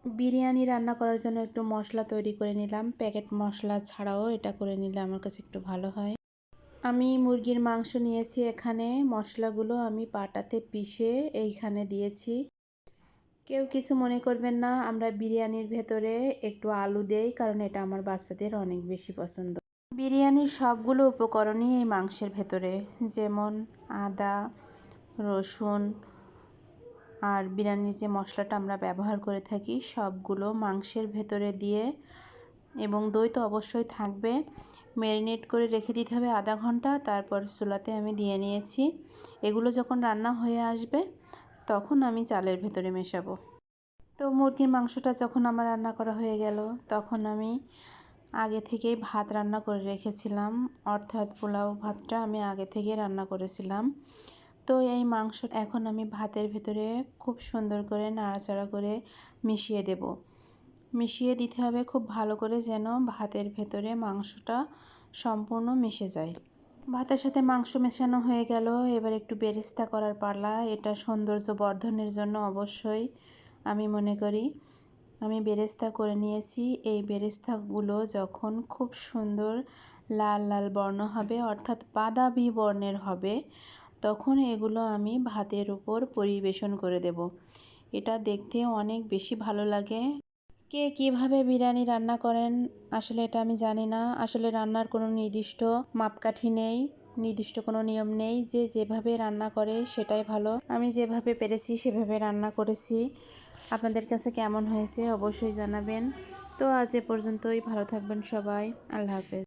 বিরিয়ানি রান্না করার জন্য একটু মশলা তৈরি করে নিলাম। প্যাকেট মশলা ছাড়াও এটা করে নিলে আমার কাছে একটু ভালো হয়। আমি মুরগির মাংস নিয়েছি, এখানে মশলাগুলো আমি পাটাতে পিষে এইখানে দিয়েছি। কেউ কিছু মনে করবেন না, আমরা বিরিয়ানির ভেতরে একটু আলু দেই, কারণ এটা আমার বাচ্চাদের অনেক বেশি পছন্দ। বিরিয়ানির সবগুলো উপকরণই এই মাংসের ভেতরে, যেমন আদা, রসুন আর বিরিয়ানির যে মশলাটা আমরা ব্যবহার করে থাকি সবগুলো মাংসের ভেতরে দিয়ে, এবং দই তো অবশ্যই থাকবে। ম্যারিনেট করে রেখে দিতে হবে আধা ঘন্টা, তারপর চুলাতে আমি দিয়ে নিয়েছি। এগুলো যখন রান্না হয়ে আসবে তখন আমি চালের ভেতরে মেশাবো। তো মুরগির মাংসটা যখন আমার রান্না করা হয়ে গেল, তখন আমি আগে থেকেই ভাত রান্না করে রেখেছিলাম, অর্থাৎ পোলাও ভাতটা আমি আগে থেকেই রান্না করেছিলাম। তো এই মাংস এখন আমি ভাতের ভেতরে খুব সুন্দর করে নাড়াচাড়া করে মিশিয়ে দেব। মিশিয়ে দিতে হবে খুব ভালো করে, যেন ভাতের ভেতরে মাংসটা সম্পূর্ণ মিশে যায়। ভাতের সাথে মাংস মেশানো হয়ে গেল, এবার একটু বেরেস্তা করার পালা। এটা সৌন্দর্য বর্ধনের জন্য অবশ্যই আমি মনে করি। আমি বেরেস্তা করে নিয়েছি। এই বেরেস্তাগুলো যখন খুব সুন্দর লাল লাল বর্ণ হবে, অর্থাৎ বাদামি বর্ণের হবে, তখন এগুলো আমি ভাতের উপর পরিবেশন করে দেব। এটা দেখতে অনেক বেশি ভালো লাগে। কে কীভাবে বিরিয়ানি রান্না করেন আসলে এটা আমি জানি না। আসলে রান্নার কোনো নির্দিষ্ট মাপকাঠি নেই, নির্দিষ্ট কোনো নিয়ম নেই। যে যেভাবে রান্না করে সেটাই ভালো। আমি যেভাবে পেরেছি সেভাবে রান্না করেছি। আপনাদের কাছে কেমন হয়েছে অবশ্যই জানাবেন। তো আজ এ পর্যন্তই। ভালো থাকবেন সবাই। আল্লাহ হাফেজ।